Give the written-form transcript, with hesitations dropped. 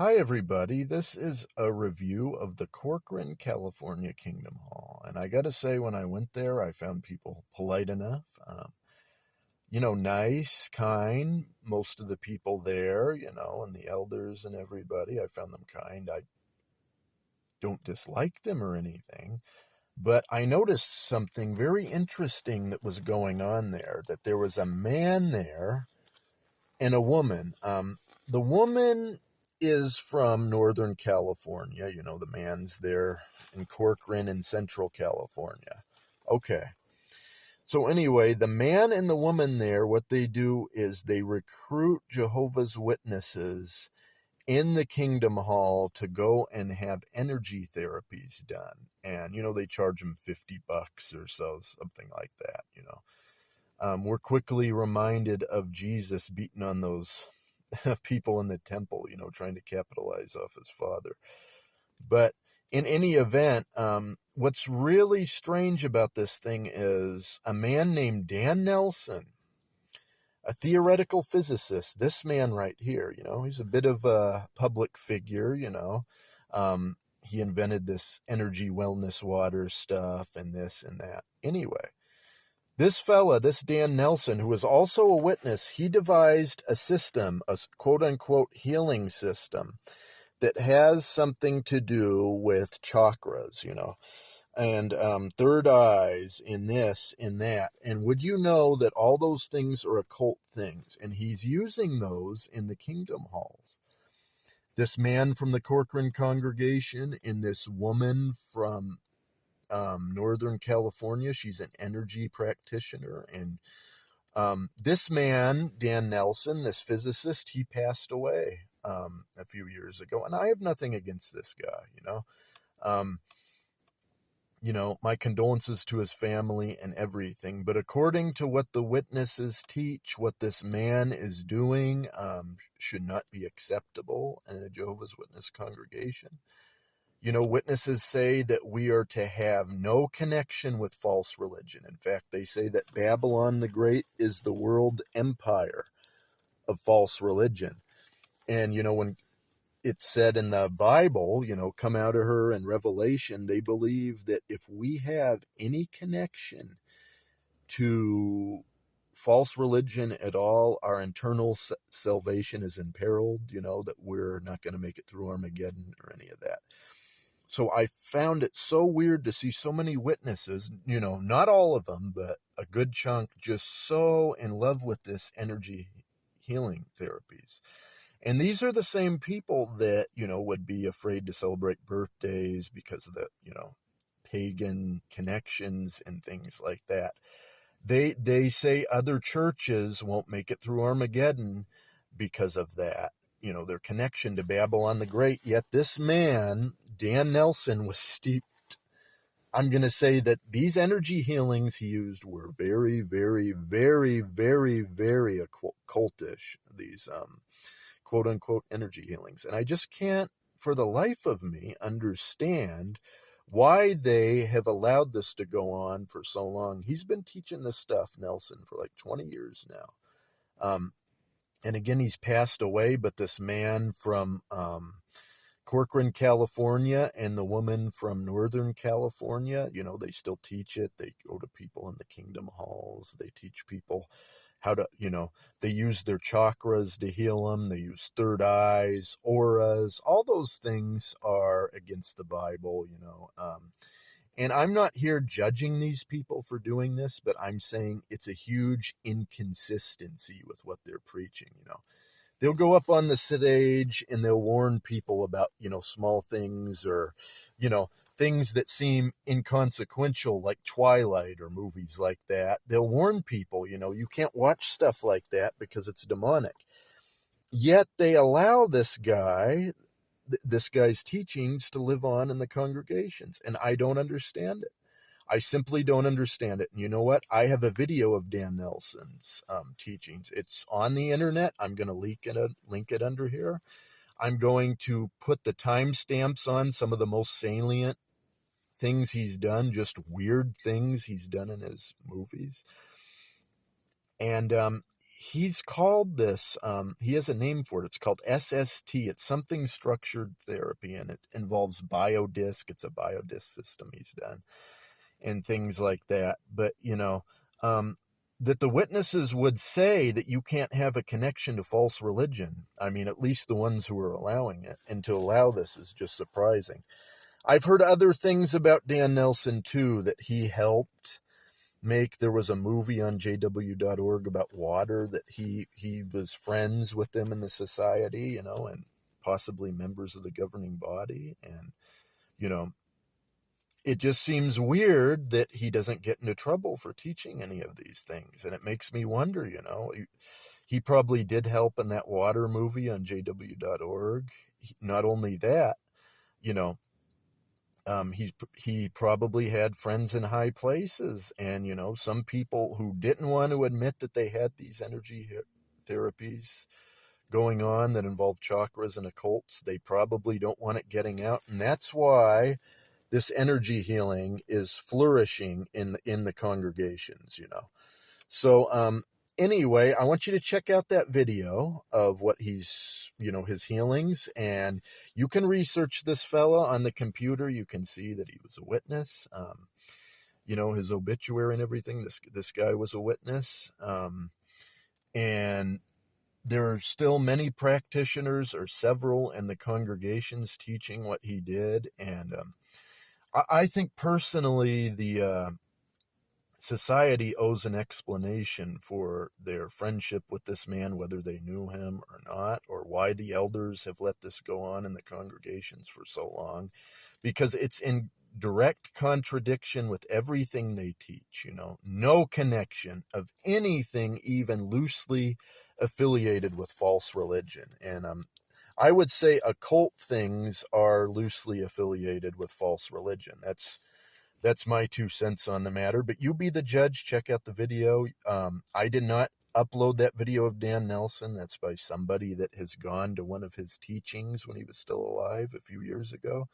Hi, everybody. This is a review of the Corcoran, California Kingdom Hall. And I got to say, when I went there, I found people polite enough, nice, kind. Most of the people there, and the elders and everybody, I found them kind. I don't dislike them or anything. But I noticed something very interesting that was going on there, that there was a man there and a woman. The woman is from Northern California. The man's there in Corcoran in Central California. Okay. So anyway, the man and the woman there, what they do is they recruit Jehovah's Witnesses in the Kingdom Hall to go and have energy therapies done. And, they charge them $50 or so, something like that. We're quickly reminded of Jesus beating on those people in the temple, trying to capitalize off his father. But in any event, what's really strange about this thing is a man named Dan Nelson, a theoretical physicist. This man right here, he's a bit of a public figure, he invented this energy wellness water stuff and this and that. Anyway, this fella, this Dan Nelson, who was also a witness, he devised a system, a quote unquote healing system that has something to do with chakras, and third eyes, in this, in that. And would you know that all those things are occult things? And he's using those in the kingdom halls. This man from the Corcoran congregation and this woman from Northern California. She's an energy practitioner. And this man, Dan Nelson, this physicist, he passed away a few years ago. And I have nothing against this guy, Um, my condolences to his family and everything. But according to what the witnesses teach, what this man is doing should not be acceptable in a Jehovah's Witness congregation. Witnesses say that we are to have no connection with false religion. In fact, they say that Babylon the Great is the world empire of false religion. And, when it's said in the Bible, come out of her in Revelation, they believe that if we have any connection to false religion at all, our internal salvation is imperiled, that we're not going to make it through Armageddon or any of that. So I found it so weird to see so many witnesses, not all of them, but a good chunk, just so in love with this energy healing therapies. And these are the same people that, would be afraid to celebrate birthdays because of the, pagan connections and things like that. They say other churches won't make it through Armageddon because of that, their connection to Babylon the Great. Yet this man, Dan Nelson, was steeped. I'm going to say that these energy healings he used were very, very, very, very, very occultish, these quote unquote energy healings. And I just can't, for the life of me, understand why they have allowed this to go on for so long. He's been teaching this stuff, Nelson, for like 20 years now. And again, he's passed away, but this man from Corcoran, California, and the woman from Northern California, they still teach it. They go to people in the kingdom halls. They teach people how to, they use their chakras to heal them. They use third eyes, auras. All those things are against the Bible, and I'm not here judging these people for doing this, but I'm saying it's a huge inconsistency with what they're preaching, They'll go up on the stage and they'll warn people about, small things or, things that seem inconsequential, like Twilight or movies like that. They'll warn people, you can't watch stuff like that because it's demonic. Yet they allow this guy's teachings to live on in the congregations. And I don't understand it. I simply don't understand it. And you know what? I have a video of Dan Nelson's teachings. It's on the internet. I'm going to link it under here. I'm going to put the timestamps on some of the most salient things he's done, just weird things he's done in his movies. And he's called this, he has a name for it. It's called SST. It's something structured therapy, and it involves biodisc. It's a biodisc system he's done and things like that. But, that the witnesses would say that you can't have a connection to false religion. I mean, at least the ones who are allowing it. And to allow this is just surprising. I've heard other things about Dan Nelson, too, that he helped make. There was a movie on jw.org about water, that he was friends with them in the society, and possibly members of the governing body. And, you know, it just seems weird that he doesn't get into trouble for teaching any of these things. And it makes me wonder, he probably did help in that water movie on jw.org. Not only that, you know, he probably had friends in high places, and some people who didn't want to admit that they had these energy therapies going on that involve chakras and occults. They probably don't want it getting out, and that's why this energy healing is flourishing in the congregations. So anyway, I want you to check out that video of what his healings, and you can research this fella on the computer. You can see that he was a witness. His obituary and everything. This guy was a witness. And there are still many practitioners, or several, in the congregations teaching what he did. And I think personally the society owes an explanation for their friendship with this man, whether they knew him or not, or why the elders have let this go on in the congregations for so long, because it's in direct contradiction with everything they teach. No connection of anything even loosely affiliated with false religion. And I would say occult things are loosely affiliated with false religion. That's my 2 cents on the matter, but you be the judge. Check out the video. I did not upload that video of Dan Nelson. That's by somebody that has gone to one of his teachings when he was still alive a few years ago.